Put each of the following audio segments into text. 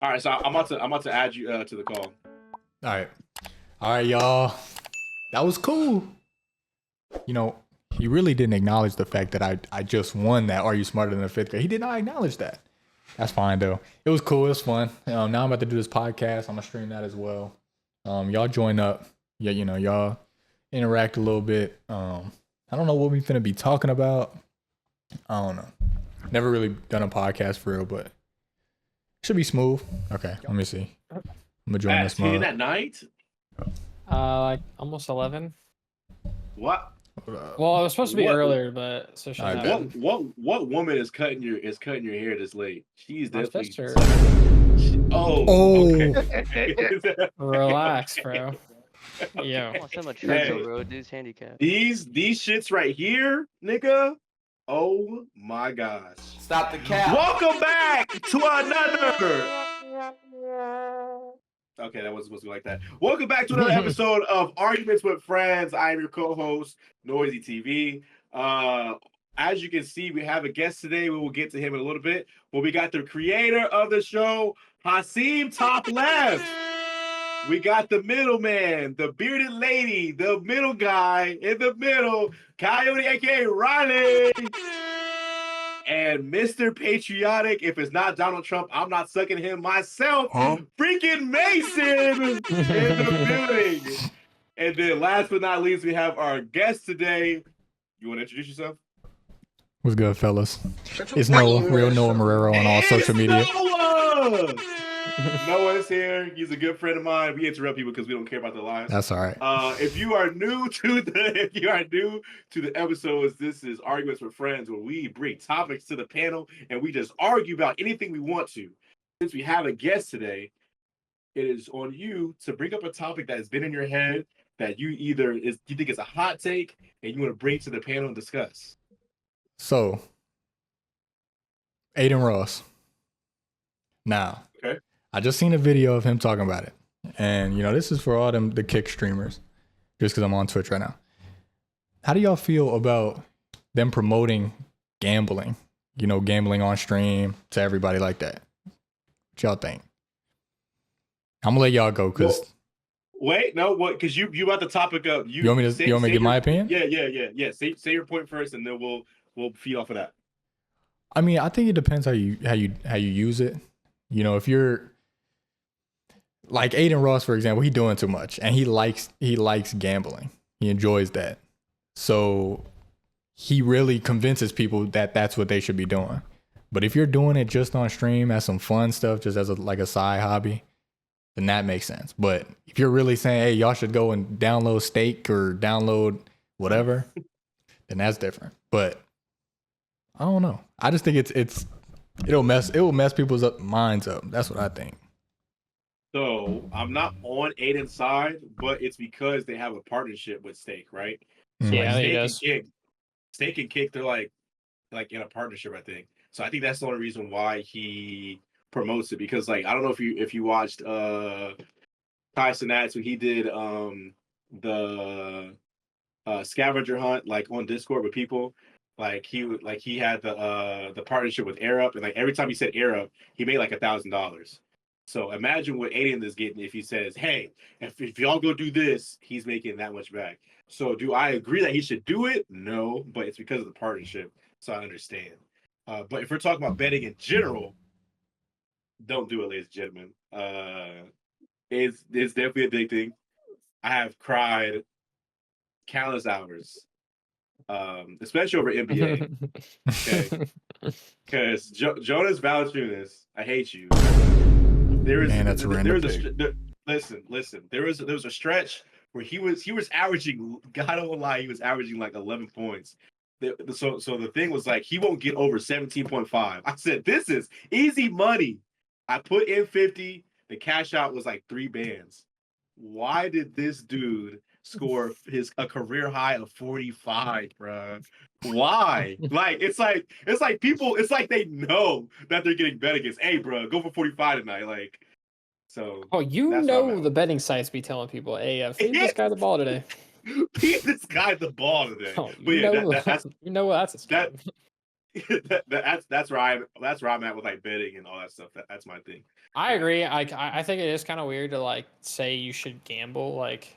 All right, so I'm about to add you to the call. All right, y'all. That was cool. You know, he really didn't acknowledge the fact that I just won that Are You Smarter Than a Fifth Grade? He did not acknowledge that. That's fine though. It was cool. It was fun. Now I'm about to do this podcast. I'm gonna stream that as well. Y'all join up. Yeah, y'all interact a little bit. I don't know what we finna be talking about. I don't know. Never really done a podcast for real, but should be smooth. Okay, let me see. I'm gonna join At this 10 mode. at night? Like almost 11. What? Well, it was supposed to be earlier, but so should happen. What woman is cutting your hair this late? She's My definitely. sister. Okay. Relax, bro. Yeah. I want some treadmill, bro. Dude's handicapped. These shits right here, nigga. Oh my gosh. Stop the cap. Welcome back to another. Okay, that wasn't supposed to be like that. Welcome back to another episode of Arguments with Friends. I am your co-host, NOIZ.I TV. As you can see, we have a guest today. We will get to him in a little bit. But we got the creator of the show, Hasim top left. We got the middleman, the bearded lady, the middle guy in the middle, Coyote, aka Riley. And Mr. Patriotic, if it's not Donald Trump, I'm not sucking him myself. Freaking Mason in the building. And then last but not least, we have our guest today. You want to introduce yourself? What's good, fellas? It's Noah, real Noah Marrero on all social media. Noah! Noah's here. He's a good friend of mine. We interrupt people because we don't care about their lives. That's all right. If you are new to the episodes, this is Arguments with Friends, where we bring topics to the panel and we just argue about anything we want to. Since we have a guest today, it is on you to bring up a topic that has been in your head that you think it's a hot take and you want to bring to the panel and discuss. So, Aiden Ross. Now, okay. I just seen a video of him talking about it. And, this is for all the kick streamers, just because I'm on Twitch right now. How do y'all feel about them promoting gambling? Gambling on stream to everybody like that. What y'all think? I'm going to let y'all go because... Wait, no, what? Because you about the topic of... You want me to give my opinion? Yeah. Say your point first, and then we'll feed off of that. I mean, I think it depends how you use it. If you're... Like Aiden Ross, for example, he's doing too much and he likes gambling. He enjoys that. So he really convinces people that that's what they should be doing. But if you're doing it just on stream as some fun stuff, just as a side hobby, then that makes sense. But if you're really saying, hey, y'all should go and download Stake or download whatever, then that's different. But I don't know. I just think it will mess people's minds up. That's what I think. So I'm not on Aiden's side, but it's because they have a partnership with Stake, right? So yeah, he does. Stake and Kick, they're like in a partnership, I think. So I think that's the only reason why he promotes it, because I don't know if you watched Tyson Nats when he did the scavenger hunt on Discord with people. He had the partnership with AirUp, and every time he said AirUp, he made $1,000. So imagine what Aiden is getting if he says, hey, if y'all go do this, he's making that much back. So do I agree that he should do it? No, but it's because of the partnership. So I understand. But if we're talking about betting in general, don't do it, ladies and gentlemen. It's definitely a big thing. I have cried countless hours, especially over NBA. Okay, because Jonas Valanciunas, I hate you. Listen. There was a stretch where he was averaging. God don't lie, he was averaging 11 points. So the thing was he won't get over 17.5. I said this is easy money. I put in 50. The cash out was 3 bands. Why did this dude score a career high of 45, bro? Why? It's like people, it's like they know that they're getting bet against. Hey, bro, go for 45 tonight. So. Oh, the betting sites be telling people, hey, feed this guy the ball today. Feed this guy the ball today. Oh, but yeah, that's that's a scam. That's where I'm at with like betting and all that stuff. That's my thing. I agree. I think it is kind of weird to like say you should gamble. Like,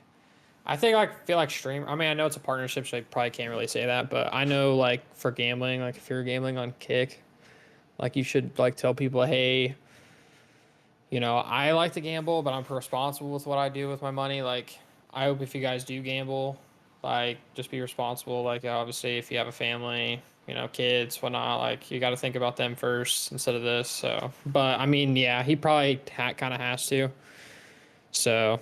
I think like feel like stream. I mean, I know it's a partnership, so I probably can't really say that. But I know like for gambling, like if you're gambling on Kick, like you should like tell people, hey, you know, I like to gamble, but I'm responsible with what I do with my money. Like, I hope if you guys do gamble, like, just be responsible. Like, obviously, if you have a family, you know, kids, whatnot, like, you got to think about them first instead of this. So, but I mean, yeah, he probably kind of has to. So,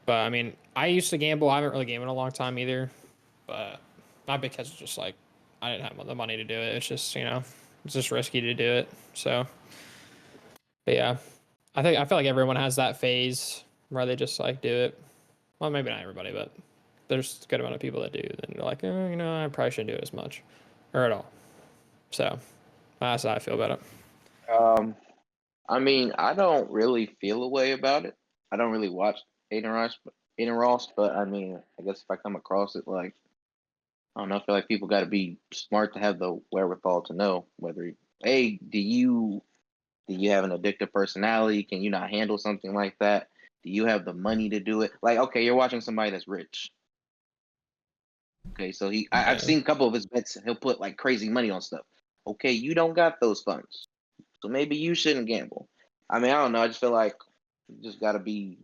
but I mean, I used to gamble. I haven't really gambled in a long time either, but not because it's just like I didn't have the money to do it. It's just, you know, it's just risky to do it. So, but yeah. I feel like everyone has that phase where they just like do it. Well, maybe not everybody, but there's a good amount of people that do. Then you're like, oh, you know, I probably shouldn't do it as much or at all. So that's how I feel about it. I mean, I don't really feel a way about it. I don't really watch Aiden Ross, but I mean, I guess if I come across it, like, I don't know, I feel like people got to be smart to have the wherewithal to know whether, hey, do you have an addictive personality? Can you not handle something like that? Do you have the money to do it? Like, okay, you're watching somebody that's rich. Okay, so I've Yeah. seen a couple of his bets. He'll put like crazy money on stuff. Okay, you don't got those funds, so maybe you shouldn't gamble. I mean, I don't know. I just feel like you just got to be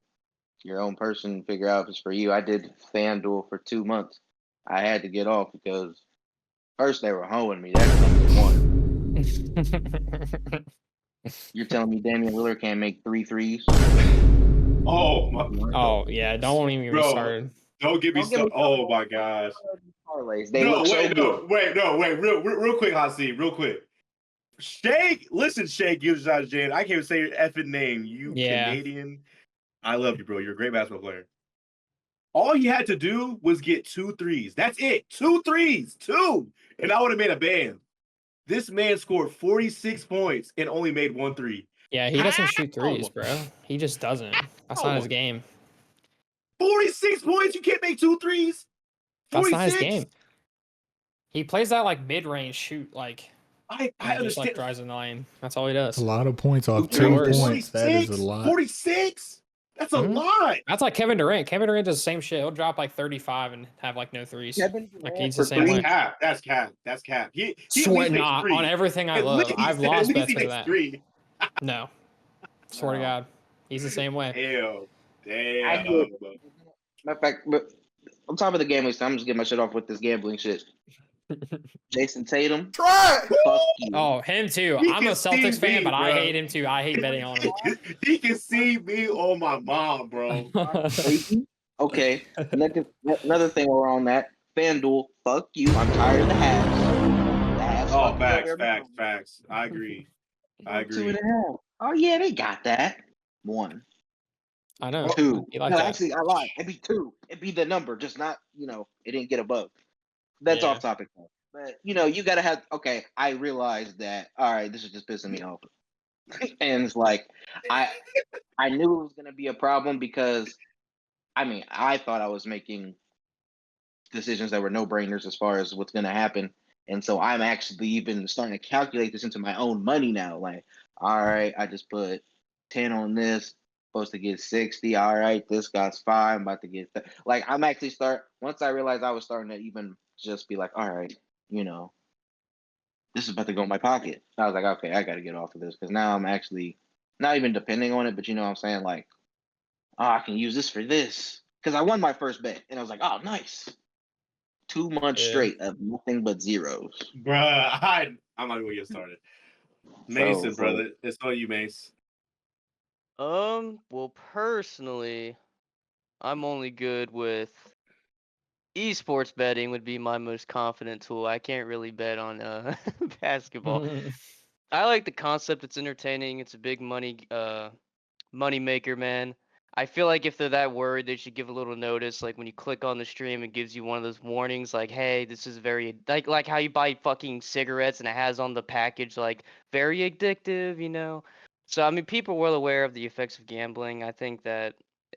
your own person, figure out if it's for you. I did FanDuel for 2 months. I had to get off because first they were hoeing me. That's number one. You're telling me Damian Lillard can't make 3 threes? Oh my, Oh yeah, don't even get me bro, started. don't get me Don't get me started. Oh my gosh. parlays. They No, look so wait, good. real quick, Hasi, real quick. Shake, listen, Shake, gives out Jane. I can't even say your effing name. You Yeah. Canadian. I love you, bro. You're a great basketball player. All he had to do was get 2 threes. That's it. 2 threes. 2. And I would have made a band. This man scored 46 points and only made 1 3. Yeah, he doesn't shoot How? threes, bro. He just doesn't. That's not his game. 46 points. You can't make 2 threes. That's not his 46. game. He plays that like mid-range shoot, like I and just like understand. drives in the lane. That's all he does. A lot of points off Two 2 threes. points. That is a 46. lot. 46. That's a Mhm. lot. That's like Kevin Durant. Kevin Durant does the same shit. He'll drop like 35 and have like no threes. Kevin Like Durant he's for the same three. way. That's cap. That's cap. He at Swear least makes not 3. on everything I At love. least, I've at lost least bets he because of makes that. 3. No. Swear to No. God. He's the same way. I Damn. get it. Matter of fact, but on top of the gambling stuff, I'm just getting my shit off with this gambling shit. Jason Tatum, Try. fuck you. Oh, him too. He I'm a can Celtics see fan, me, but I bro. hate him too. I hate betting on him. He can see me on my mom, bro. Okay. Another thing we're on that. FanDuel, fuck you. I'm tired of the hats. The hats Oh, fuck me over every time. facts. I agree. I 2.5. agree. Oh yeah, they got that. 1. I know. 2. He like No, that. actually, I lied. It'd be 2. It'd be the number, just not, it didn't get above. That's Yeah. off topic. But, you got to have, okay, I realized that, all right, this is just pissing me off. And it's like, I knew it was going to be a problem because, I mean, I thought I was making decisions that were no-brainers as far as what's going to happen. And so I'm actually even starting to calculate this into my own money now. Like, all right, I just put 10 on this, supposed to get 60. All right, this guy's 5. I'm about to get like I'm actually once I realized I was starting to even just be like, all right, this is about to go in my pocket. I was like, okay, I got to get off of this because now I'm actually not even depending on it, but you know what I'm saying? Like, oh, I can use this for this because I won my first bet and I was like, oh, nice. 2 months Yeah. straight of nothing but zeros. Bruh, I'm not gonna get started. Mason, brother. It's on you, Mace. Well, personally, I'm only good with esports betting would be my most confident tool. I can't really bet on basketball. I like the concept. It's entertaining. It's a big money maker, man. I feel like if they're that worried, they should give a little notice. Like when you click on the stream, it gives you one of those warnings, like, "Hey, this is very like how you buy fucking cigarettes and it has on the package like very addictive." So I mean, people are well aware of the effects of gambling. I think that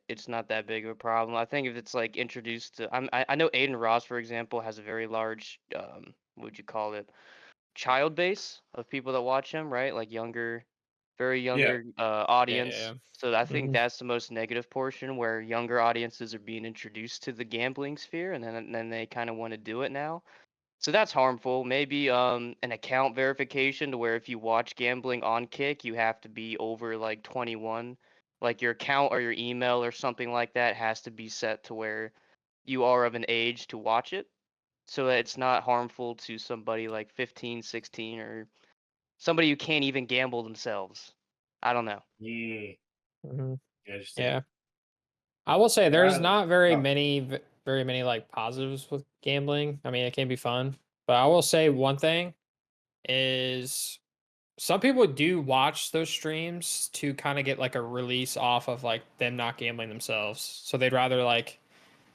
it's not that big of a problem. I think if it's like introduced to, I know Aiden Ross, for example, has a very large what would you call it? child base of people that watch him, right? Like younger, very Yeah. younger audience. yeah. So I think Mhm. that's the most negative portion, where younger audiences are being introduced to the gambling sphere, and then they kind of want to do it now. So that's harmful. Maybe an account verification, to where if you watch gambling on Kick, you have to be over like 21. Like your account or your email or something like that has to be set to where you are of an age to watch it, so that it's not harmful to somebody like 15, 16, or somebody who can't even gamble themselves. I don't know. Yeah. Mhm. Interesting. Yeah. I will say there's Riley. not very Oh. many like positives with gambling. I mean, it can be fun, but I will say one thing is some people do watch those streams to kind of get like a release off of like them not gambling themselves. So they'd rather like,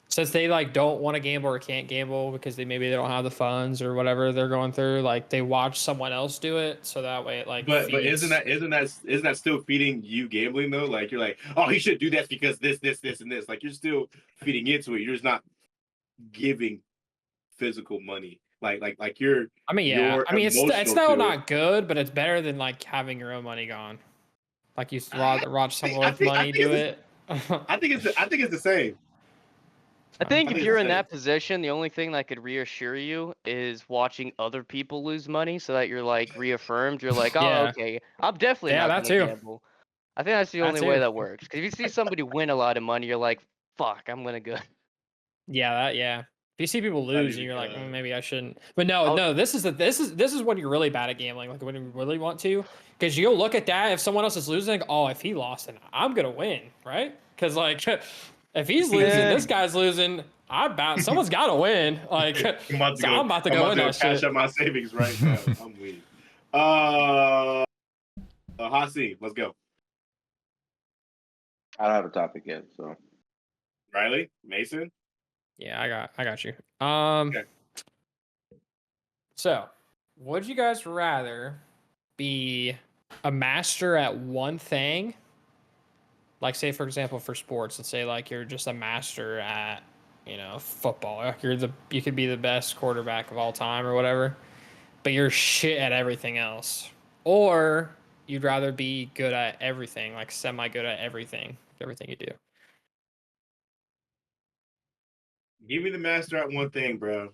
since they like don't want to gamble or can't gamble because maybe they don't have the funds or whatever they're going through, like they watch someone else do it, so that way it like But feeds. isn't that still feeding you gambling though? Like you're like, oh, he should do that because this, and this. Like you're still feeding into it. You're just not giving physical money. Like you're I mean, yeah. you're I mean, it's emotional still to it. not good, but it's better than like having your own money gone. Like you watch someone with I money think do it's it. I think it's the same. I think I if think it's you're the in same. that position, the only thing that could reassure you is watching other people lose money, so that you're like reaffirmed. You're like, oh, Yeah, okay, I'm definitely yeah, not that gonna too. gamble. I think that's the That only way too. that works. Because if you see somebody win a lot of money, you're like, fuck, I'm gonna go. Yeah. If you see people Not lose and even you're like, close. maybe I shouldn't. But no, I'll, no, this is when you're really bad at gambling, like when you really want to, because you'll look at that if someone else is losing, oh, if he lost, then I'm gonna win, right? Because like, if he's losing, eh, this guy's losing. Someone's got to win. Like, I'm about to so go. I'm about to I'm go about win to go that cash shit. out my savings right now. I'm weak. Hasi, let's go. I don't have a topic yet, so Riley, Mason. Yeah, I got you. Okay. So, would you guys rather be a master at one thing? Like, say, for example, for sports, let's say like you're just a master at, football. Like you could be the best quarterback of all time or whatever, but you're shit at everything else. Or you'd rather be good at everything, like semi good at everything you do. Give me the master at one thing, bro.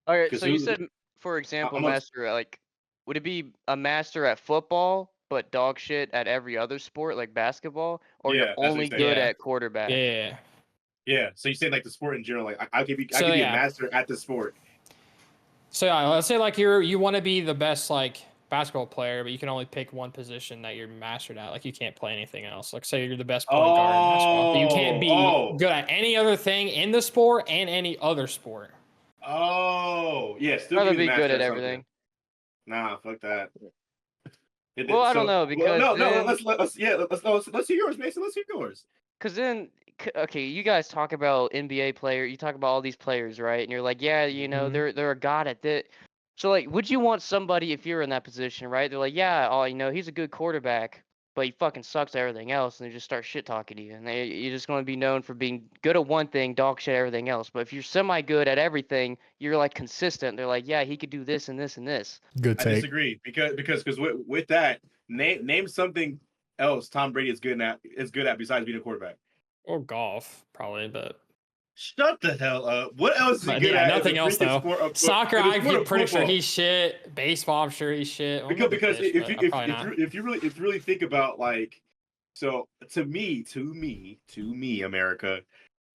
all right, Because so you said, for example, I'm a, master at, like, would it be a master at football but dog shit at every other sport like basketball, or you're yeah, that's what only you're saying. good Yeah. at quarterback? Yeah. Yeah. So you say like the sport in general. Like I could be So a yeah. master at the sport. So yeah, let's say like you want to be the best like basketball player, but you can only pick one position that you're mastered at. Like you can't play anything else. Like say you're the best point guard in basketball, but you can't be Oh. good at any other thing in the sport and any other sport. Oh. Yeah. Still Rather give me the be good master at at something. everything. Nah, fuck that. Well, I don't know, Well, because no, then, let's hear yours, Mason. Let's hear yours. because then, okay, you guys talk about NBA player, you talk about all these players, right? And you're like, yeah, Mhm. they're a god at that. So like, would you want somebody, if you're in that position, right? They're like, yeah, oh, he's a good quarterback, but he fucking sucks at everything else, and they just start shit talking to you, and you're just going to be known for being good at one thing, dog shit at everything else. But if you're semi good at everything, you're like consistent. They're like, yeah, he could do this and this and this. Good I take. disagree because with that, name something else Tom Brady is good at besides being a quarterback. Or golf, probably, but Shut the hell up. What else is he good yeah, at in the nothing else freaking though. sport of Soccer, in the sport I'm of pretty sure football? he's shit. Baseball, I'm sure he's shit. Well, maybe Because fish, if but you probably not. if you really think about like, so to me, America,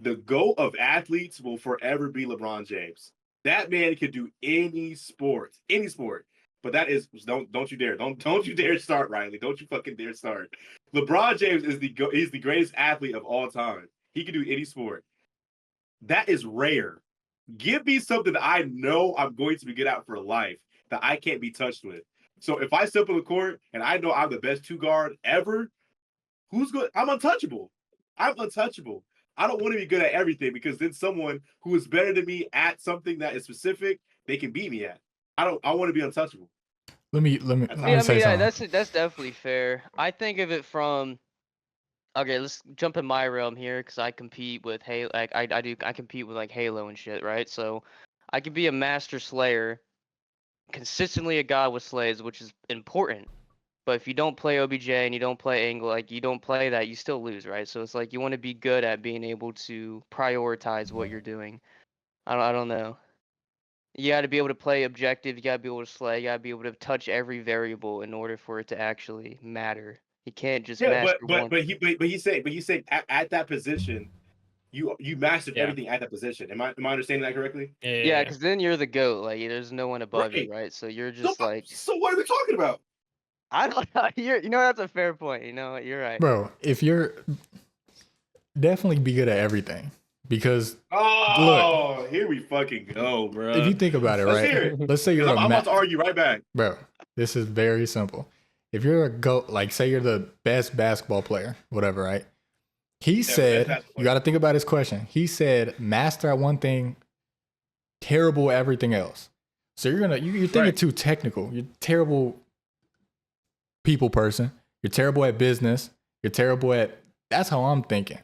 the GOAT of athletes will forever be LeBron James. That man can do any sport. But that is don't you dare don't you dare start, Riley. Don't you fucking dare start. LeBron James is he's the greatest athlete of all time. He can do any sport. That is rare. Give me something that I know I'm going to be good at for life that I can't be touched with. So if I step on the court and I know I'm the best two guard ever, who's good? I'm untouchable. I'm untouchable. I don't want to be good at everything because then someone who is better than me at something that is specific, they can beat me at. I want to be untouchable. Let me That's let me say Yeah, something. that's definitely fair. I think of it from, okay, let's jump in my realm here, because I compete with Halo. Like I compete with like Halo and shit, right? So I could be a master slayer, consistently a god with slays, which is important. But if you don't play OBJ and you don't play angle, like you don't play that, you still lose, right? So it's like you want to be good at being able to prioritize what you're doing. I don't know. You got to be able to play objective. You got to be able to slay. You got to be able to touch every variable in order for it to actually matter. You can't just master one. But he said at that position, you mastered everything at that position. Am I understanding that correctly? Yeah, because then you're the GOAT. Like there's no one above you, Right. right? So you're just like. So what are we talking about? I don't know. You know, that's a fair point. You know, you're right. Bro, if you're definitely be good at everything. Because look, here we fucking go, bro. If you think about it, Let's right? hear it. Let's say you're I'm about to argue right back. Bro, this is very simple. If you're a GOAT, like say you're the best basketball player, whatever, right? He said, you got to think about his question. He said, master at one thing, terrible at everything else. So you're thinking too technical. You're terrible people person. You're terrible at business. You're terrible at. That's how I'm thinking.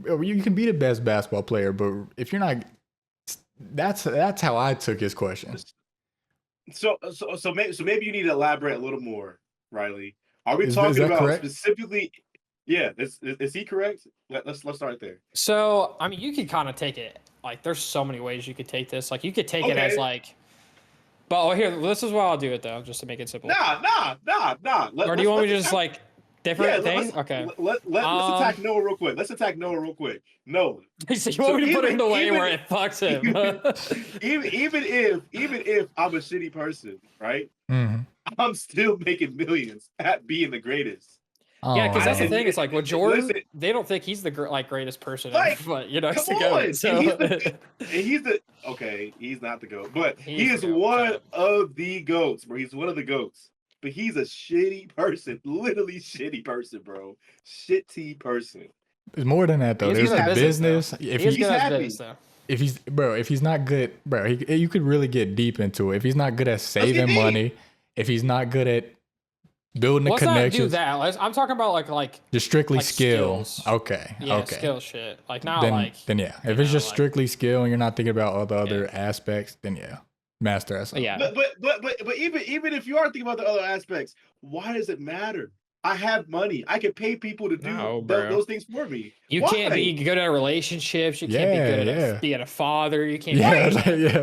You can be the best basketball player, but if you're not, that's how I took his question. So maybe you need to elaborate a little more, Riley. Are we talking about correct? Specifically? Yeah, is he correct? Let's start there. So I mean, you could kind of take it like there's so many ways you could take this. Like you could take it as like. But here, this is why I'll do it though, just to make it simple. Nah. Or do you want me to just like different things? Okay. Let's attack Noah real quick. Noah. So you want me to put him the way where it fucks him? even if I'm a shitty person, right? Mm-hmm. I'm still making millions at being the greatest. Yeah, because that's the thing. It's like with Jordan, they don't think he's the greatest person ever, but you know, he's the GOAT. So he's not the GOAT, but he is one of the GOATs, bro. He's one of the GOATs. But he's a shitty person, literally shitty person, bro. Shitty person. It's more than that though. There's the business. If he's happy, if he's not good, bro, you could really get deep into it. If he's not good at saving money, if he's not good at building a connection. Do that. I'm talking about like just strictly skill. Skills. Okay. Yeah, okay. Skill shit. Like not then yeah. If it's just strictly skill and you're not thinking about all the other aspects, then yeah. Master at something. Yeah. But even if you are thinking about the other aspects, why does it matter? I have money. I can pay people to do those things for me. You can't be good at relationships. You can't be good at being a father. You can't be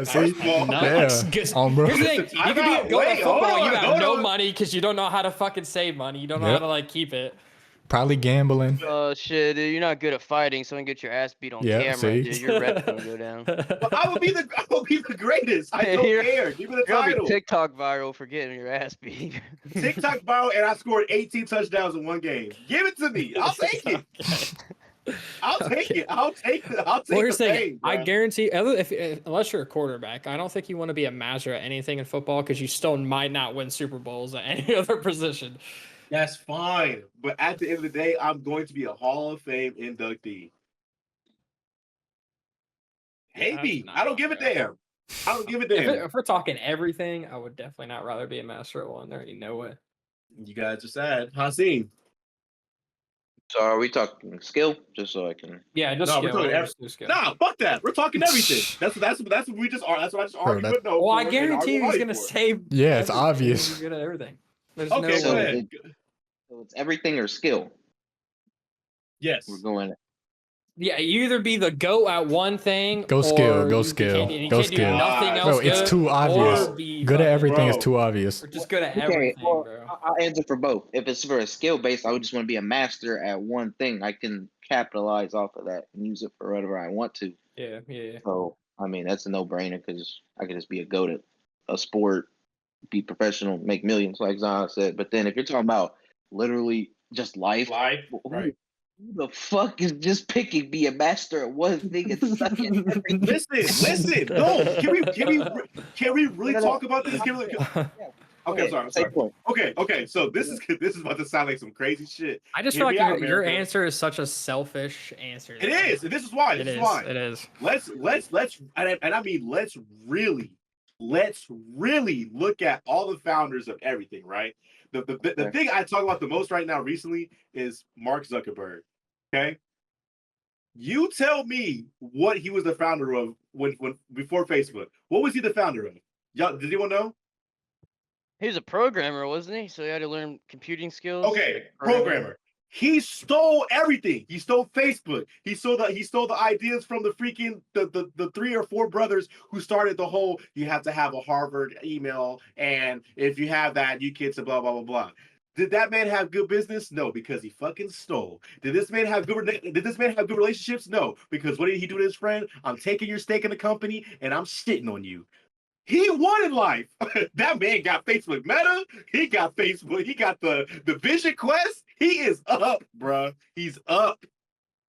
see? Bro. Here's the thing. You can be good at football. You have no money because you don't know how to fucking save money. You don't know how to like keep it. Probably gambling. Oh shit, dude! You're not good at fighting. Someone get your ass beat on camera, dude. Your rep's gonna go down. But I will be the greatest. I don't care. Give me the title. You'll be TikTok viral for getting your ass beat. TikTok viral, and I scored 18 touchdowns in one game. Give it to me. I'll take it. I'll take it. I'll take the thing. I guarantee, unless you're a quarterback, I don't think you want to be a master at anything in football because you still might not win Super Bowls at any other position. That's fine. But at the end of the day, I'm going to be a Hall of Fame inductee. Maybe. I don't give a damn. I don't give a damn. If we're talking everything, I would definitely not rather be a master at one. There ain't no way. You guys are sad. Hasim. So are we talking skill? Just so I can. Yeah, just skill. Nah, fuck that. We're talking everything. That's what we just are. That's what I just argued with Noah. Well, I guarantee he's gonna say. Yeah, it's obvious. He's good at everything. There's go ahead. So it's everything or skill. Yes. We're going. Yeah, you either be the GOAT at one thing. Go skill. Go skill. Go skill. Nothing else. Bro, it's too obvious. Good at everything is too obvious. Or just good at everything, bro. I'll answer for both. If it's for a skill base, I would just want to be a master at one thing. I can capitalize off of that and use it for whatever I want to. Yeah. So I mean, that's a no-brainer because I could just be a GOAT at a sport, be professional, make millions, like Zion said. But then if you're talking about literally just life, right? Who the fuck is just picking be a master at one thing and sucking everything? Listen. No, can we really talk about this? Okay, sorry. Okay. So this is about to sound like some crazy shit. I just feel like your answer is such a selfish answer. It is, and this is why. It is. Let's and I mean let's really look at all the founders of everything, right? The thing I talk about the most right now recently is Mark Zuckerberg. Okay, you tell me what he was the founder of when before Facebook. What was he the founder of? Y'all, does anyone know? He was a programmer, wasn't he? So he had to learn computing skills. Okay, programming. programmer. He stole everything. He stole Facebook. He stole the ideas from the freaking the 3 or 4 brothers who started the whole you have to have a Harvard email, and if you have that, you kids blah blah blah blah. Did that man have good business? No, because he fucking stole. Did this man have good relationships? No, because what did he do to his friend? I'm taking your stake in the company and I'm shitting on you. He won in life. That man got Facebook Meta. He got Facebook. He got the Vision Quest. He is up, bruh. He's up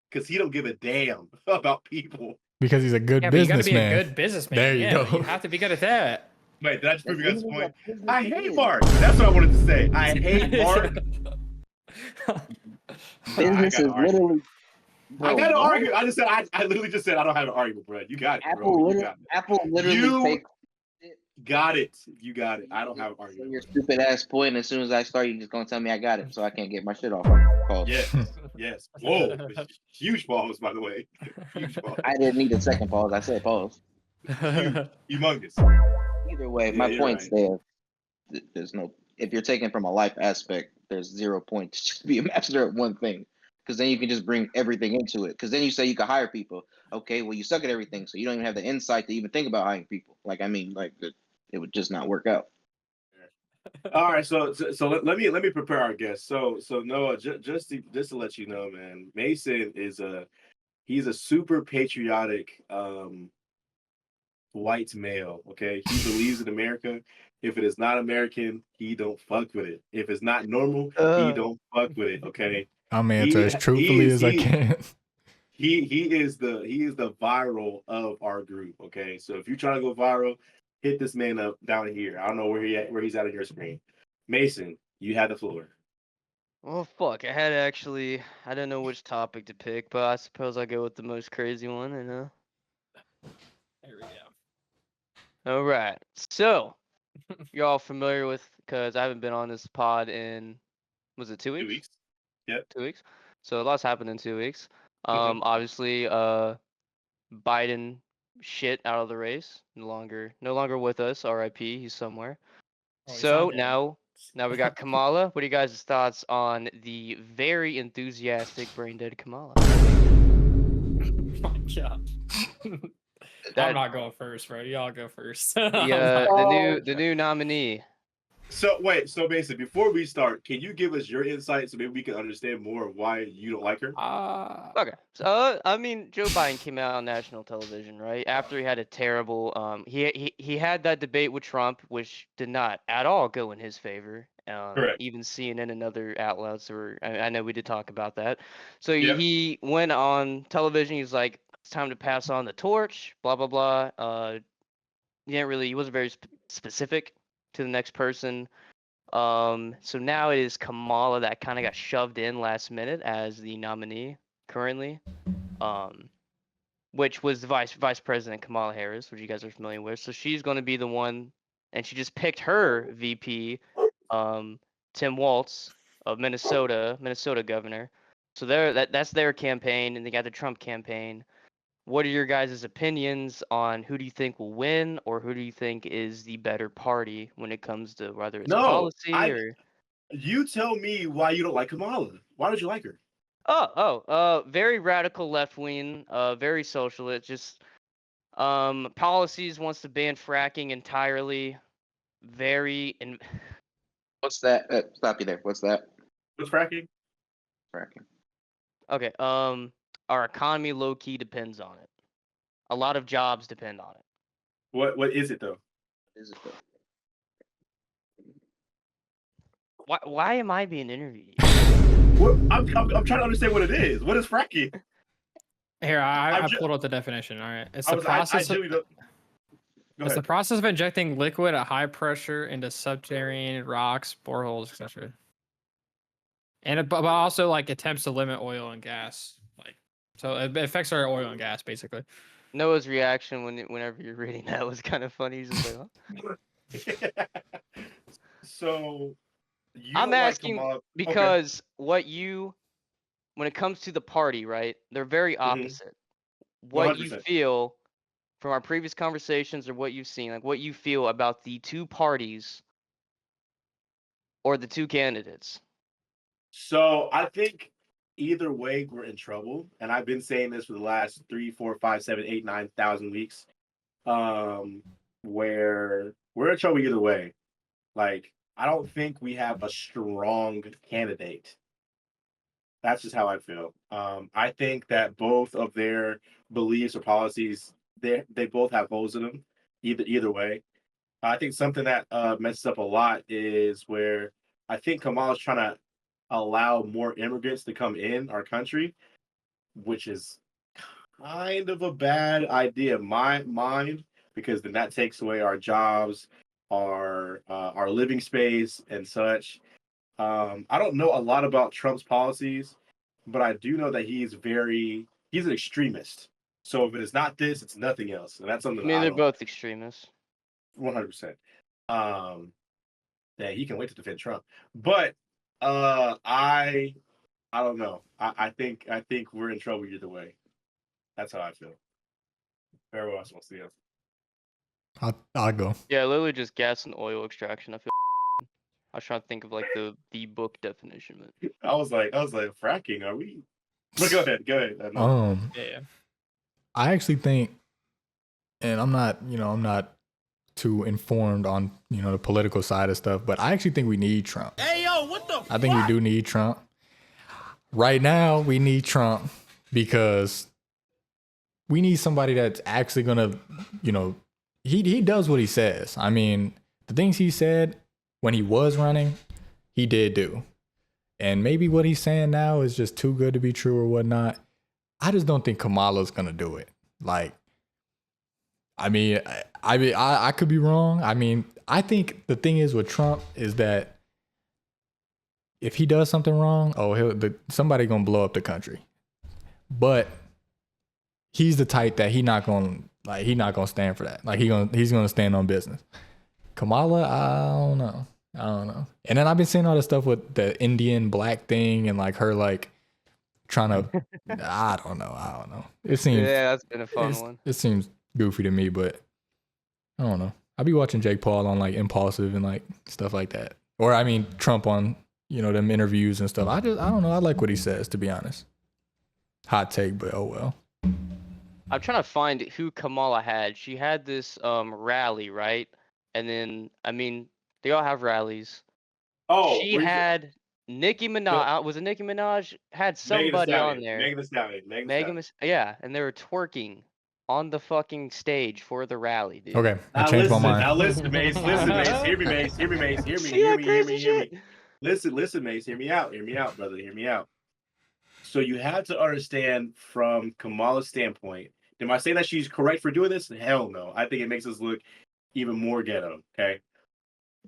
because he don't give a damn about people. Because he's a good Yeah, but you got to be a businessman. good businessman. There you yeah, go. You have to be good at that. Wait, did I just prove you guys' Business point? is a I business hate is. Mark. That's what I wanted to say. I hate Mark. Business is literally. Bro, I got to what? argue. I just said I literally just said I don't have an argument, bro. You got it, bro. Apple literally takes Got it. You got it. I don't have an say argument. your stupid ass point, and as soon as I start, you're just gonna tell me I got it, so I can't get my shit off. Pause. Yes. Yes. Whoa. Huge balls, by the way. Huge balls. I didn't need a second pause. I said pause. Huge. Humongous. Either way, Yeah, my you're point's right. there. There's no. If you're taking from a life aspect, there's 0 points. Just be a master at one thing, because then you can just bring everything into it. Because then you say you can hire people. Okay, well you suck at everything, so you don't even have the insight to even think about hiring people. Like I mean, like it would just not work out. All right, so let me prepare our guests. So Noah, just to let you know, man, Mason he's a super patriotic white male. Okay, he believes in America. If it is not American, he don't fuck with it. If it's not normal, he don't fuck with it. Okay, I'm answer as truthfully as I can. he is the viral of our group. Okay, so if you're trying to go viral, hit this man up down here. I don't know where he's at on your screen. Mason, you had the floor. Well, fuck. I didn't know which topic to pick, but I suppose I'll go with the most crazy one, There we go. All right. So, you're all familiar with, because I haven't been on this pod in, was it 2 weeks? 2 weeks. Yep. 2 weeks. So, a lot's happened in 2 weeks. Mhm. Obviously, Biden shit out of the race. No longer with us. R.I.P. He's somewhere. Oh, he's So not dead. now we got Kamala. What are you guys' thoughts on the very enthusiastic brain dead Kamala? Oh my god. That- I'm not going first, bro. Y'all go first. The new nominee. So wait, so basically, before we start, can you give us your insight so maybe we can understand more of why you don't like her? Okay. So I mean, Joe Biden came out on national television, right? After he had a terrible he had that debate with Trump, which did not at all go in his favor. Correct. Even CNN and other outlets I know we did talk about that. So Yep. he went on television. He's like, it's time to pass on the torch. Blah blah blah. He wasn't very specific to the next person. So now it is Kamala that kind of got shoved in last minute as the nominee currently. Which was the Vice President Kamala Harris, which you guys are familiar with. So she's going to be the one, and she just picked her VP, Tim Walz of Minnesota governor. So that's their campaign, and they got the Trump campaign. What are your guys' opinions on who do you think will win, or who do you think is the better party when it comes to whether it's policy or? You tell me why you don't like Kamala. Why don't you like her? Very radical left wing, very socialist. Just policies, wants to ban fracking entirely. What's that? Stop you there. What's that? What's fracking? Fracking. Okay. Our economy low key depends on it. A lot of jobs depend on it. What is it though? Is it though? Why am I being interviewed? I'm trying to understand what it is. What is fracking? Here, I pulled up the definition. All right, it's the process. It's the process of injecting liquid at high pressure into subterranean rocks, boreholes, etc. And but also like attempts to limit oil and gas. Like, so it affects our oil and gas basically. Noah's reaction whenever you're reading that was kind of funny. He's just like, huh? So I'm asking because when it comes to the party, right? They're very opposite. What 100%. You feel from our previous conversations or what you've seen, like what you feel about the two parties or the two candidates? So I think either way we're in trouble, and I've been saying this for the last 3, 4, 5, 7, 8, 9,000 weeks. Where we're in trouble either way. Like, I don't think we have a strong candidate. That's just how I feel. I think that both of their beliefs or policies, they both have holes in them. Either way, I think something that messes up a lot is where I think Kamala's trying to allow more immigrants to come in our country, which is kind of a bad idea in my mind, because then that takes away our jobs, our living space and such. I don't know a lot about Trump's policies, but I do know that he's an extremist. So if it is not this, it's nothing else, and that's I something mean, I they're don't both extremists. 100%. Yeah, he can wait to defend Trump, but I don't know. I think we're in trouble either way. That's how I feel. Very else wants to answer. I'll go. Yeah, literally just gas and oil extraction. I feel. I was trying to think of like the book definition. But... I was like, fracking. Are we? But go ahead. Yeah. I actually think, and I'm not too informed on the political side of stuff, but I actually think we need Trump. Hey yo, what the? I think we do need Trump. Right now, we need Trump because we need somebody that's actually gonna, he does what he says. I mean, the things he said when he was running, he did do. And maybe what he's saying now is just too good to be true or whatnot. I just don't think Kamala's gonna do it. Like, I mean, I could be wrong. I mean, I think the thing is with Trump is that if he does something wrong, somebody gonna blow up the country. But he's the type that he's not gonna stand for that. Like he's gonna stand on business. Kamala, I don't know. And then I've been seeing all this stuff with the Indian black thing and like her like trying to I don't know. It seems that's been a fun one. It seems goofy to me, but I don't know. I'll be watching Jake Paul on like Impulsive and like stuff like that. Or I mean Trump on, them interviews and stuff. I don't know. I like what he says, to be honest. Hot take, but oh well. I'm trying to find who Kamala had. She had this rally, right? And then I mean they all have rallies. Oh, she had Nicki Minaj. Was it Nicki Minaj? Had somebody on there. Megan Thee Stallion. Yeah, and they were twerking on the fucking stage for the rally, dude. Okay, I changed my mind. Now listen, Mace. Hear me, Mace. Hear me. Listen, Mace. Hear me out, brother. Hear me out. So you have to understand from Kamala's standpoint. Am I saying that she's correct for doing this? Hell no. I think it makes us look even more ghetto. Okay.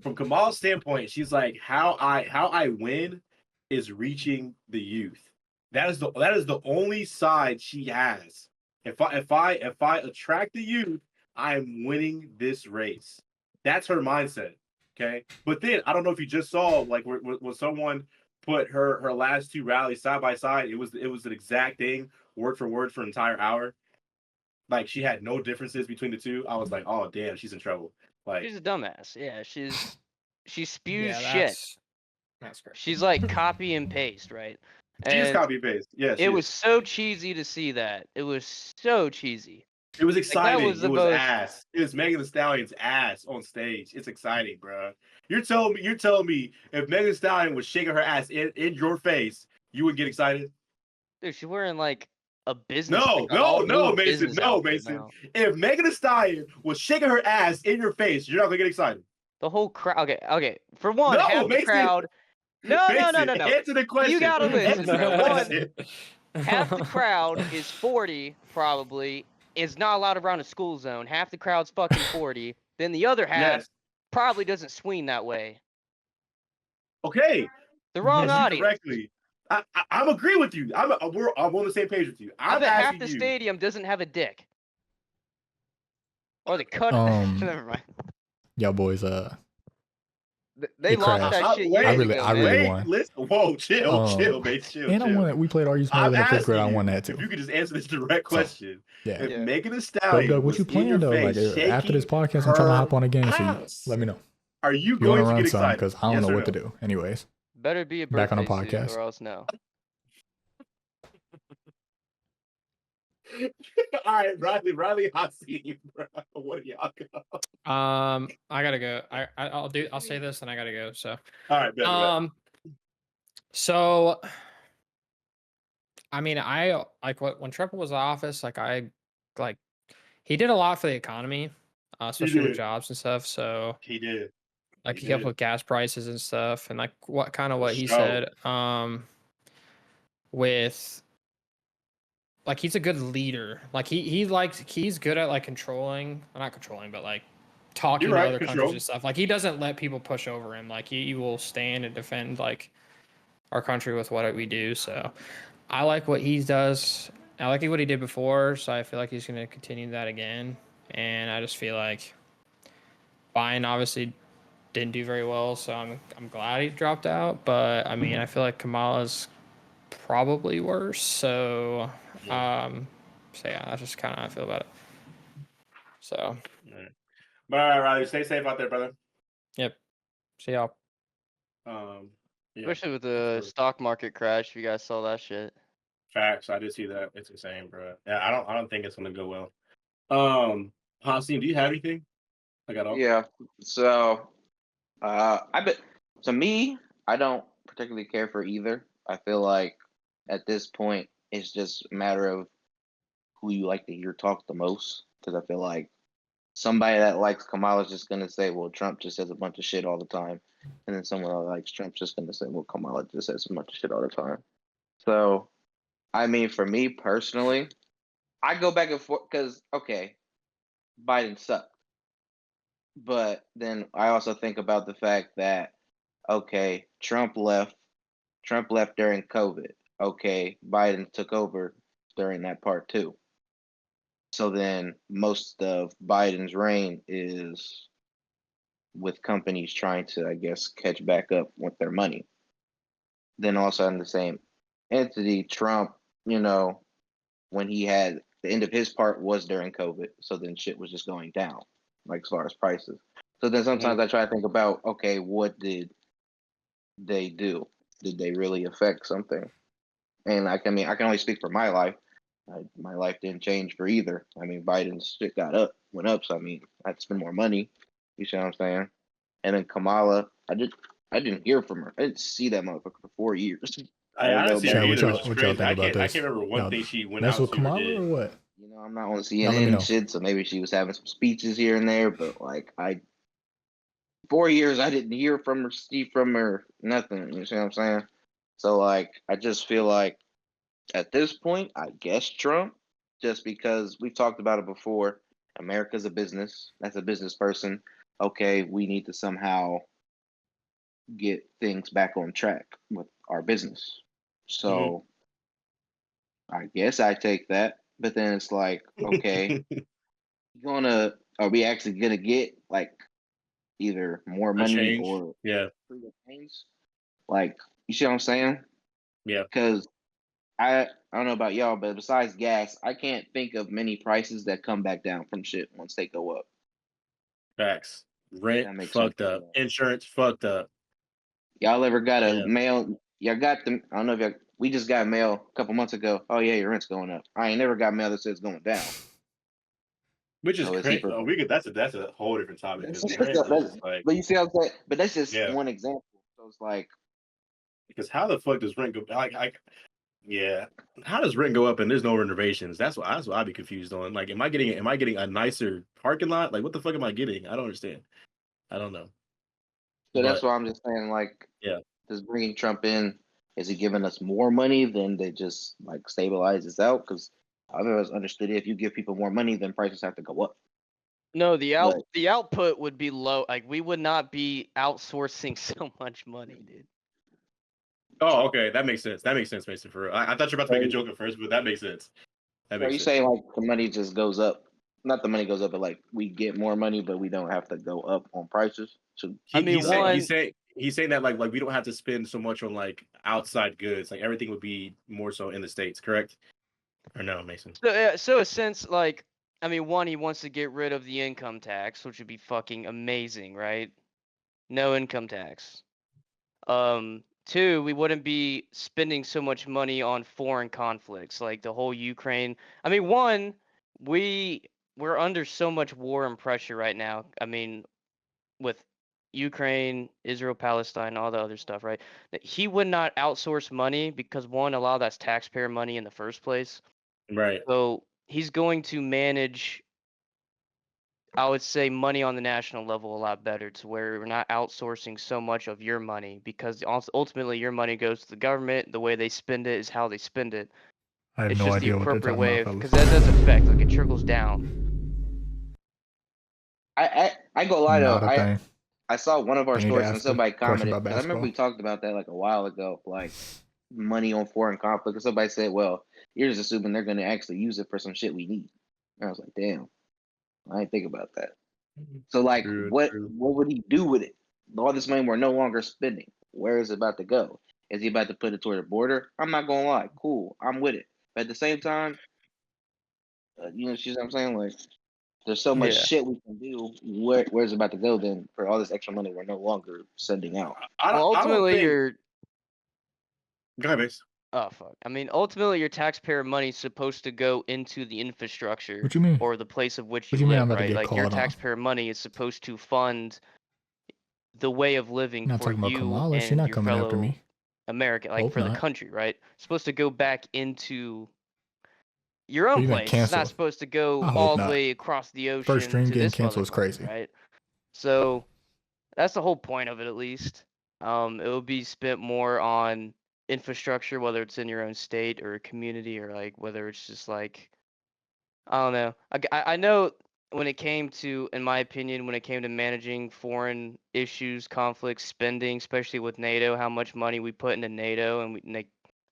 From Kamala's standpoint, she's like, how I win is reaching the youth. That is the only side she has. If I attract the youth, I am winning this race. That's her mindset. Okay. But then I don't know if you just saw like when someone put her last two rallies side by side, it was an exact thing, word for word, for an entire hour. Like she had no differences between the two. I was like, oh damn, she's in trouble. Like she's a dumbass. Yeah, she spews shit. That's great. She's like copy and paste, right? She is copy and paste. Yeah. It was so cheesy to see that. It was so cheesy. It was exciting. Like, it was ass. It was Megan Thee Stallion's ass on stage. It's exciting, bro. You're telling me if Megan Thee Stallion was shaking her ass in your face, you would get excited? Dude, she's wearing like a business. No, Mason. No, Mason. Now. If Megan Thee Stallion was shaking her ass in your face, you're not gonna get excited. The whole crowd. Okay. For one, half the crowd. No. Answer the question. You gotta listen. One, half the crowd is 40, probably. Is not allowed around a school zone. Half the crowd's fucking 40. Then the other half probably doesn't swing that way. Okay. The wrong audience. Correctly. I'm agree with you. I'm on the same page with you. I bet half the stadium doesn't have a dick. Or they cut it. Never mind. Y'all boys, they lost that shit. I really won. Listen, whoa, chill, mate, chill. And I won it. We played Are You Smarter Than a Fifth Grade? I won that too. If you could just answer this direct question. Yeah. If Megan Thee Stallion Doug, what you playing though? Like after this podcast, I'm trying to hop on again. So let me know. Are you You want going to to run get some? excited? Because I don't Yes know or what to no? do. Anyways, Better be a back on the birthday suit, podcast. or else no. All right, Riley, I see you, bro. What do y'all go? I gotta go. I'll say this and I gotta go. So, All right, bet. so I mean, I like when Trump was in office, like he did a lot for the economy, especially with did. jobs and stuff. So He did. like He he helped did. with gas prices and stuff, and like For what he sure. said, with like he's a good leader. Like he's good at like controlling, well, not controlling, but like talking You're to right. other countries Control. and stuff. Like he doesn't let people push over him. Like he will stand and defend like our country with what we do. So I like what he does. I like what he did before, so I feel like he's going to continue that again. And I just feel like Biden obviously didn't do very well, so I'm glad he dropped out. But I mean, I feel like Kamala's probably worse. So so yeah, that's just kind of how I feel about it. So All right. But all right, Riley, stay safe out there, brother. yep. See y'all. Yeah, Especially with the stock market crash, if you guys saw that shit. facts. I did see that. It's insane, bro. Yeah, I don't think it's gonna go well. Hasim, do you have anything? I got all. Yeah. So, I bet to me, I don't particularly care for either. I feel like at this point, it's just a matter of who you like to hear talk the most. Because I feel like somebody that likes Kamala is just gonna say, "Well, Trump just says a bunch of shit all the time," and then someone that likes Trump's just gonna say, "Well, Kamala just says a bunch of shit all the time." So, I mean, for me personally, I go back and forth because okay, Biden sucked. But then I also think about the fact that okay, Trump left. Trump left during COVID. Okay, Biden took over during that part too. So then most of Biden's reign is with companies trying to, I guess, catch back up with their money. Then also in the same entity, Trump, you know, when he had the end of his part was during COVID. So then shit was just going down, like as far as prices. So then sometimes I try to think about, okay, what did they do? Did they really affect something? And I mean, I can only speak for my life. My life didn't change for either. I mean, Biden's shit went up. So I mean, I had to spend more money. You see what I'm saying? And then Kamala, I didn't hear from her. I didn't see that motherfucker for 4 years. I I didn't didn't go see her back. Chat, either, which is what y'all crazy. think about I this? can't remember one Y'all thing she went mess out with to or Kamala did. or what? You know, I'm not on Y'all let me CNN know. and shit, so maybe she was having some speeches here and there. But like, 4 years, I didn't hear from her, see from her, nothing. You see what I'm saying? So like, I just feel like at this point, I guess Trump, just because we've talked about it before. America's a business. That's a business person. Okay, we need to somehow get things back on track with our business. So I guess I take that. But then it's like, okay, gonna are we actually gonna get like either more A money change. or Yeah. freedom things? Like, you see what I'm saying? Yeah. Because I don't know about y'all, but besides gas, I can't think of many prices that come back down from shit once they go up. Facts. If Rent that makes sense. fucked up. Insurance fucked up. Y'all ever got a Yeah. mail? Y'all got them. I don't know if y'all, we just got mail a couple months ago. Oh yeah, your rent's going up. I ain't never got mail that says going down. Which is So is he crazy. for? Oh, that's a whole different topic That's because just, rent is just like, but you see what I'm saying? But that's just yeah. one example. So it's like, Because how the fuck does rent go yeah. How does rent go up and there's no renovations? That's what I'd be confused on. Like, am I getting a nicer parking lot? Like, what the fuck am I getting? I don't understand. I don't know. so that's But why I'm just saying, like, yeah. just bringing Trump in, is he giving us more money than they just like stabilizes out? Because I've always understood if you give people more money, then prices have to go up. No, But the output would be low. Like we would not be outsourcing so much money, dude. Oh, okay. That makes sense. That makes sense, Mason, for real. I thought you were about to make a so, joke at first, but that makes sense. That so are makes you sense. saying like the money just goes up? Not the money goes up, but like we get more money, but we don't have to go up on prices. So I mean, He's saying one, he's saying that like we don't have to spend so much on like outside goods. Like everything would be more so in the States, correct? Or no, Mason? so a sense like, I mean, one, he wants to get rid of the income tax, which would be fucking amazing, right? no income tax. 2, we wouldn't be spending so much money on foreign conflicts like the whole Ukraine. I mean, 1, we're under so much war and pressure right now. I mean, with Ukraine, Israel, Palestine, all the other stuff, right? That he would not outsource money because 1, a lot of that's taxpayer money in the first place. Right. So he's going to manage, I would say, money on the national level a lot better, to where we're not outsourcing so much of your money, because ultimately your money goes to the government. The way they spend it is how they spend it. I have It's no just the idea what they're appropriate talking way about, of, because fellas. that does affect, like, it trickles down. I go lie though. Not a thing. I saw one of our They need to stories and ask a somebody question commented, about because I remember we basketball. talked about that like a while ago, like money on foreign conflict. And somebody said, "Well, you're just assuming they're going to actually use it for some shit we need." And I was like, "Damn, I didn't think about that." So, like, True, what true. would he do with it? All this money we're no longer spending. Where is it about to go? Is he about to put it toward the border? I'm not gonna lie, cool, I'm with it. But at the same time, you know, what I'm saying? Like, there's so much Yeah. shit we can do. Where's it about to go then for all this extra money we're no longer sending out? Well, I don't ultimately, think. your Go ahead, Mace. oh fuck. I mean, ultimately, your taxpayer money is supposed to go into the infrastructure What you mean? or the place of which What you you mean I'm live, about to right? get Like, your called on? taxpayer money is supposed to fund the way of living You're not for talking about you Kamala. She's and not your coming after fellow me. American, like, Hope for the not. country, right? It's supposed to go back into your Or own you been place. It's not canceled. supposed to go I hope all the not. way across the First ocean stream to getting this canceled is motherfucker, crazy. right? So that's the whole point of it, at least. It will be spent more on infrastructure, whether it's in your own state or community, or like whether it's just like, I don't know. I know when it came to, in my opinion, when it came to managing foreign issues, conflicts, spending, especially with NATO, how much money we put into NATO, and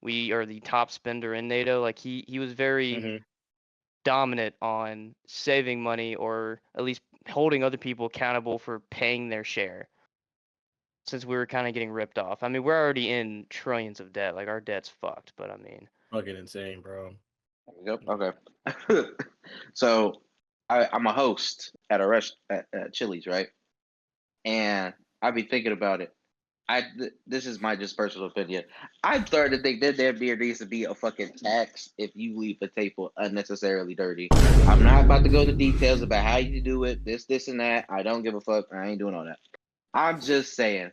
we are the top spender in NATO. Like, he was very Mm-hmm. dominant on saving money, or at least holding other people accountable for paying their share, since we were kind of getting ripped off. I mean, we're already in trillions of debt. Like, our debt's fucked, but I mean, Fucking insane, bro. Yep. Okay. So, I'm a host at a at Chili's, right? And I've been thinking about it. This is my just personal opinion. I'm starting to think that there needs to be a fucking tax if you leave the table unnecessarily dirty. I'm not about to go into details about how you do it, this, and that. I don't give a fuck. I ain't doing all that. I'm just saying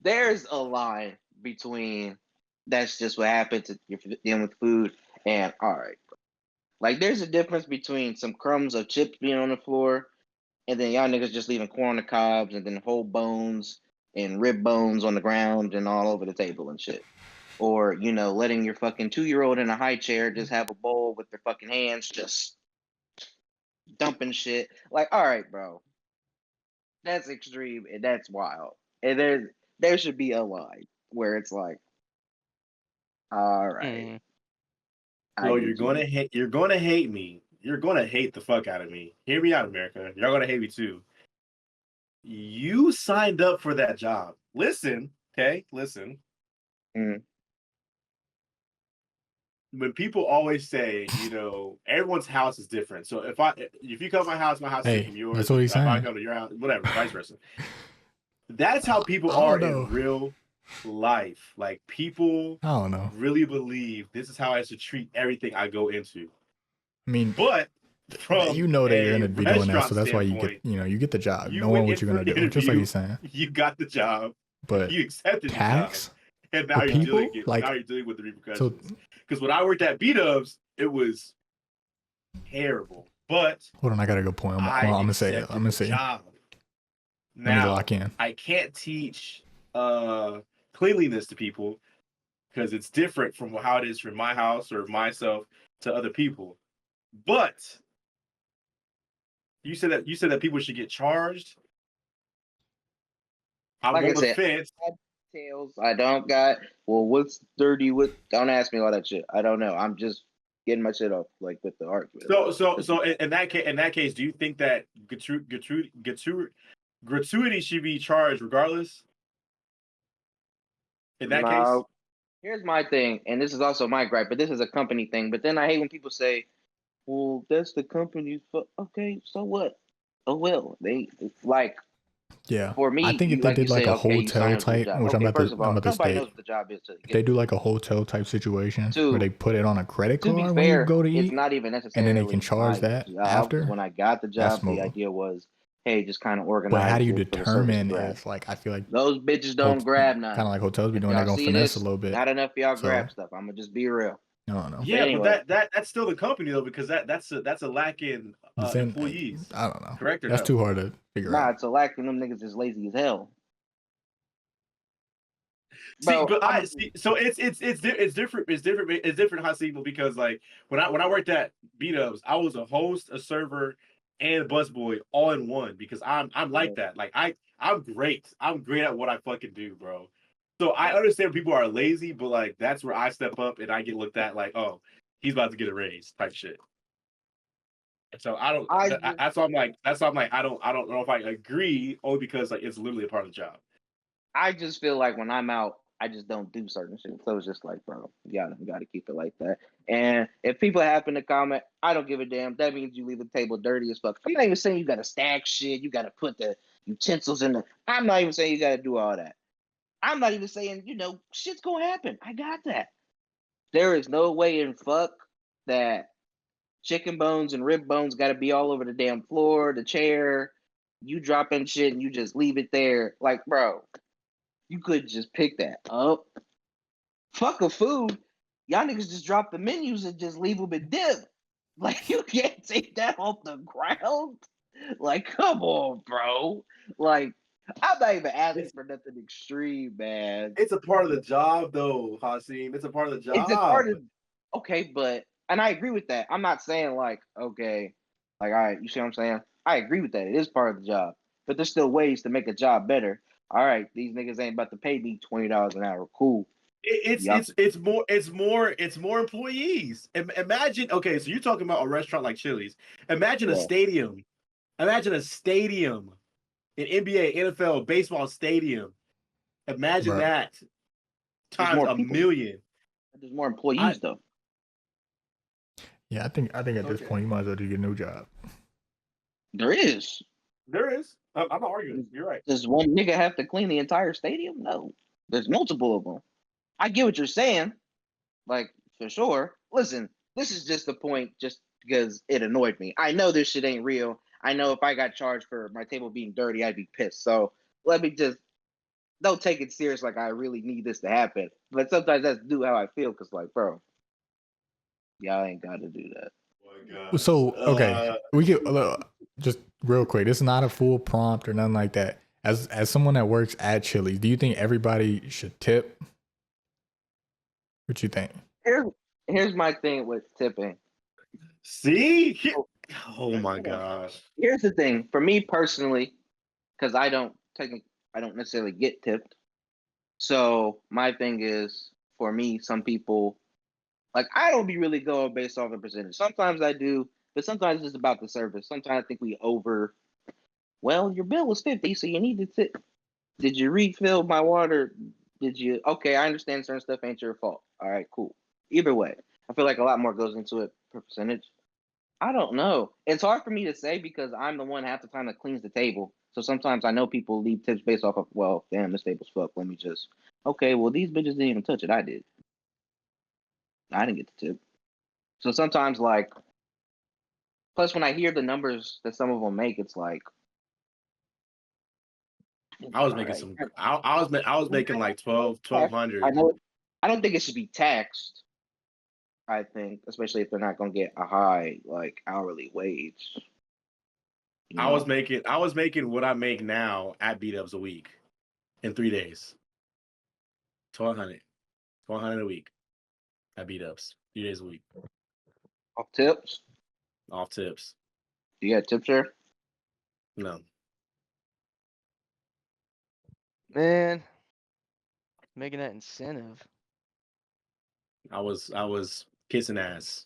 there's a line between that's just what happens if you're dealing with food and all right. Like, there's a difference between some crumbs of chips being on the floor and then y'all niggas just leaving corn on the cobs and then whole bones and rib bones on the ground and all over the table and shit. Or, you know, letting your fucking 2-year-old in a high chair just have a bowl with their fucking hands just dumping shit. Like, all right, bro. That's extreme and that's wild. And there should be a line where it's like, all right, I So you're need you gonna to. hate. You're gonna hate me. You're gonna hate the fuck out of me. Hear me out, America. Y'all gonna hate me too. You signed up for that job. Listen, okay, listen. Mm. When people always say, you know, everyone's house is different. So if you come to my house is different Hey, from yours. that's what he's If I saying. come to your house, whatever, vice versa. That's how people I are don't know. in real life. Like, people I don't know. really believe this is how I should treat everything I go into. I mean, But from you know that you're a gonna be doing that, restaurant so that's why standpoint, you get the job, you knowing went what in you're for gonna an do. Just like interview, he's saying. you got the job, But you accepted the job, tax and for now you're people, dealing like, now you're dealing with the so repercussions. Because when I worked at B-Dubs, it was terrible. But hold on, I got a good point. I I'm gonna say it. accepted I'm gonna the say it. job. Let me Now lock in. I can't teach cleanliness to people because it's different from how it is from my house or myself to other people. But you said that people should get charged. I'm Like I on the said, fence. details. I don't got. Well, what's dirty? What? Don't ask me all that shit. I don't know. I'm just getting my shit off, like, with the argument about it. So in that case, do you think that gratuity should be charged regardless? In that case, No. Here's my thing, and this is also my gripe, but this is a company thing. But then I hate when people say, "Well, that's the company's." Okay, so what? Oh well, they like. Yeah. For me, I think if they like you did like say, a okay, you sign hotel up to the type, job. which Okay, first of all, I'm about to nobody state, knows what the job is. if they do like a hotel type situation where they To put it on a credit to be card when you fair, go to it's eat, not even and then they can necessarily charge my that job because after, when I got the that's job, the smooth. idea was, hey, just kind of But how organize do you it for the service to determine grab. if, like, I feel like Those bitches don't kind grab none. of like hotels be If doing, they're y'all gonna see finesse a this, little bit. not enough of y'all So grab stuff. I'm gonna just be real. I don't know. But Yeah, anyway, but that's still the company though, because that's a lack in You think? employees. I don't know. Correct or That's no? too hard to figure nah, out. it's a lack, and them niggas is lazy as hell. See, Bro, but I see. So it's different. It's different Hasimo, because like when I worked at B-Dubs, I was a host, a server, and a busboy all in one, because I'm like that. Like I'm great. I'm great at what I fucking do, bro. So I understand people are lazy, but like that's where I step up and I get looked at like, oh, he's about to get a raise type shit. So I don't. I just, That's why I'm like. That's why I'm like. I don't know if I agree, only because like it's literally a part of the job. I just feel like when I'm out, I just don't do certain shit. So it's just like, bro, you gotta keep it like that. And if people happen to comment, I don't give a damn. That means you leave the table dirty as fuck. I'm not even saying you gotta stack shit. You gotta put the utensils in the. I'm not even saying you gotta do all that. I'm not even saying, shit's gonna happen. I got that. There is no way in fuck that chicken bones and rib bones got to be all over the damn floor, the chair. You drop in shit and you just leave it there. Like, bro, you could just pick that up. Fuck a food. Y'all niggas just drop the menus and just leave them and dip. Like, you can't take that off the ground. Like, come on, bro. Like, I'm not even asking for nothing extreme, man. It's a part of the job, though, Hasim. It's a part of the It's a job. part of okay, but and I agree with that. I'm not saying like, okay, like all right, you see what I'm saying? I agree with that. It is part of the job. But there's still ways to make a job better. All right, these niggas ain't about to pay me $20 an hour. Cool. It's more employees. Imagine, okay, so you're talking about a restaurant like Chili's. Imagine a Yeah. stadium. Imagine a stadium, an NBA, NFL, baseball stadium. Imagine Right. that There's times more a people. million. There's more employees though. Yeah, I think at this point you might as well just get a new job. There is. There is. I'm not arguing. You're right. Does one nigga have to clean the entire stadium? No. There's multiple of them. I get what you're saying. Like, for sure. Listen, this is just the point just because it annoyed me. I know this shit ain't real. I know if I got charged for my table being dirty, I'd be pissed. So let me just don't take it serious like I really need this to happen. But sometimes that's do how I feel because, like, bro, y'all ain't got to do that. Oh my So okay, we get just real quick. This is not a full prompt or nothing like that. As someone that works at Chili's, do you think everybody should tip? What you think? Here's my thing with tipping. See? Oh my gosh. Here's the thing for me personally, because I don't necessarily get tipped. So my thing is for me, some people like I don't be really going based off the percentage. Sometimes I do, but sometimes it's about the service. Sometimes I think we over. Well, your bill was 50, so you need to tip. Did you refill my water? Did you? Okay, I understand certain stuff ain't your fault. All right, cool. Either way, I feel like a lot more goes into it per percentage. I don't know. It's hard for me to say because I'm the one half the time that cleans the table. So sometimes I know people leave tips based off of, well, damn, this table's fucked. Let me just, okay, well, these bitches didn't even touch it. I did. I didn't get the tip. So sometimes, like, plus when I hear the numbers that some of them make, it's like, I was making some. I was making like 1200. I know. I don't think it should be taxed. I think, especially if they're not gonna get a high like hourly wage. I was making what I make now at B-Dubs a week in 3 days. 1200. 1200 a week at B-Dubs. 3 days a week. Off tips. Off tips. You got tip share? No. Man, making that incentive. I was kissing ass.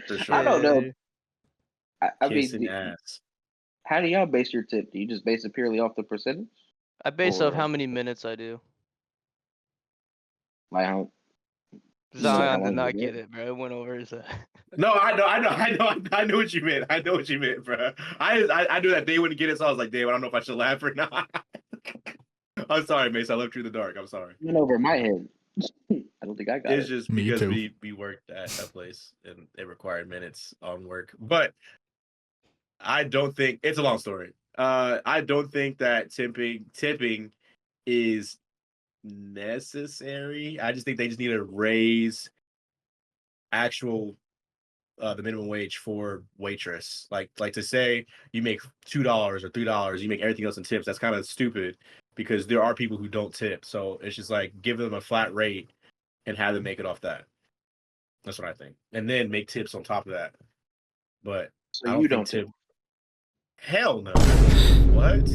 For sure. I don't know. I Kissing mean, ass. how do y'all base your tip? Do you just base it purely off the percentage? I base off how Or- many minutes I do. Like how? Zion did someone not did get it, bro. It went over his head. No, I know what you meant. I know what you meant, bro. I knew that they wouldn't get it, so I was like, damn, I don't know if I should laugh or not. I'm sorry, Mace. I left you in the dark. I'm sorry. Went over my head. I don't think I got It's it. just Me because too. we worked at a place and it required minutes on work. But I don't think it's a long story. I don't think that tipping is necessary. I just think they just need to raise actual the minimum wage for waitress. Like to say you make $2 or $3, you make everything else in tips. That's kind of stupid because there are people who don't tip. So it's just like give them a flat rate and have them make it off that. That's what I think. And then make tips on top of that. But So I don't you think don't tip. Hell no. What?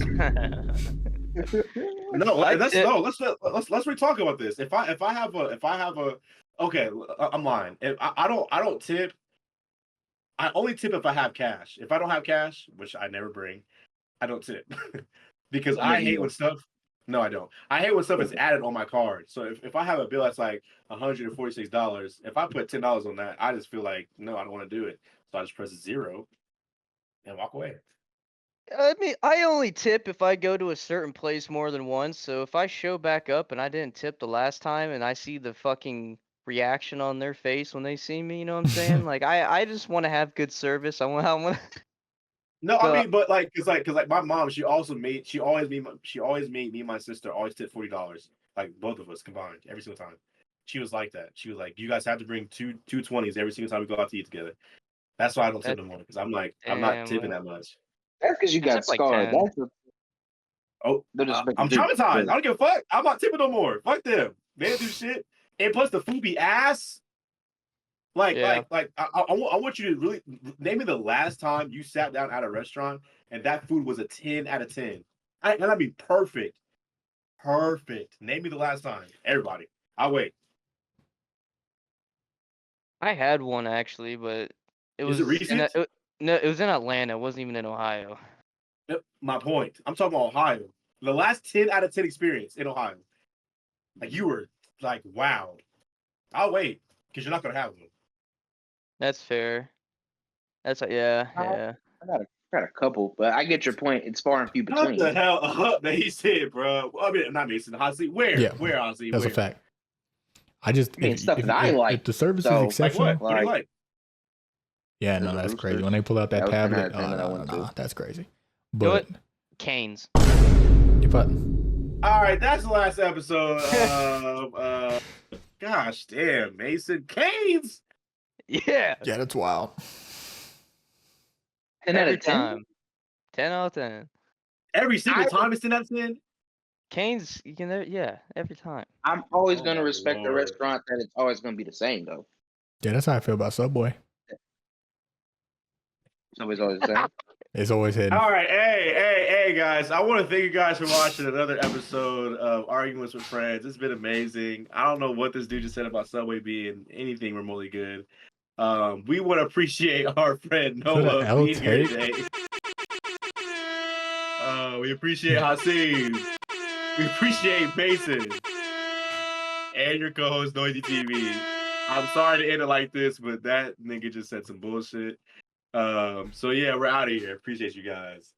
No, I let's tip- no. Let's re-talk about this. If I have a okay, I'm lying. If I don't tip. I only tip if I have cash. If I don't have cash, which I never bring, I don't tip because I hate when stuff. No, I don't. I hate when stuff is added on my card. So if I have a bill that's like $146, if I put $10 on that, I just feel like no, I don't want to do it. So I just press 0 and walk away. I mean, I only tip if I go to a certain place more than once. So if I show back up and I didn't tip the last time and I see the fucking reaction on their face when they see me, you know what I'm saying? Like I just want to have good service. I want No, So- I mean, but like, cause like my mom, she always made me and my sister always tip $40, like both of us combined every single time. She was like that. She was like, you guys have to bring two 20s every single time we go out to eat together. That's why I don't tip no more because I'm like, I'm not Damn, tipping well, that much. That's because you I got tip like scarred. 10. That's what Oh, they're just I'm traumatized. I don't give a fuck. I'm not tipping no more. Fuck them. They didn't do shit. And plus the food be ass. Yeah. I want you to really name me the last time you sat down at a restaurant and that food was a 10 out of 10. And I mean perfect. Perfect. Name me the last time. Everybody. I'll wait. I had one actually, but it was Is it recent? no, it was in Atlanta. It wasn't even in Ohio. Yep, my point. I'm talking about Ohio. The last 10 out of 10 experience in Ohio. Like you were like, wow. I'll wait because you're not gonna have one. That's fair. That's yeah. I got a couple, but I get your point. It's far and few What between. the hell up that he said, bro? I mean, not Mason. Honestly, where? Yeah. Where, honestly? That's where? a fact. I just I mean, stuff that I like, if the service so, like is Like exceptional, what? What do you like? yeah, There's no, a that's rooster. crazy. When they pull out that That was 10 out tablet, of 10 that I wouldn't do. that's crazy. You know But what? Canes. if I All right, that's the last episode of gosh damn, Mason Canes. Yeah. yeah, that's wild. 10 out Every of 10? time. 10 out of 10. Every single I- time it's 10 out of 10. Canes, you can yeah, every time. I'm always Oh going to my respect the Lord. restaurant that it's always going to be the same, though. Yeah, that's how I feel about Subway. Somebody's always the same. It's always hidden. All right, hey, guys! I want to thank you guys for watching another episode of Arguments with Friends. It's been amazing. I don't know what this dude just said about Subway being anything remotely good. We want to appreciate our friend that Noah an L being here take? today. We appreciate Hasim. We appreciate Mason and your co-host Noisy TV. I'm sorry to end it like this, but that nigga just said some bullshit. So yeah, we're out of here. Appreciate you guys.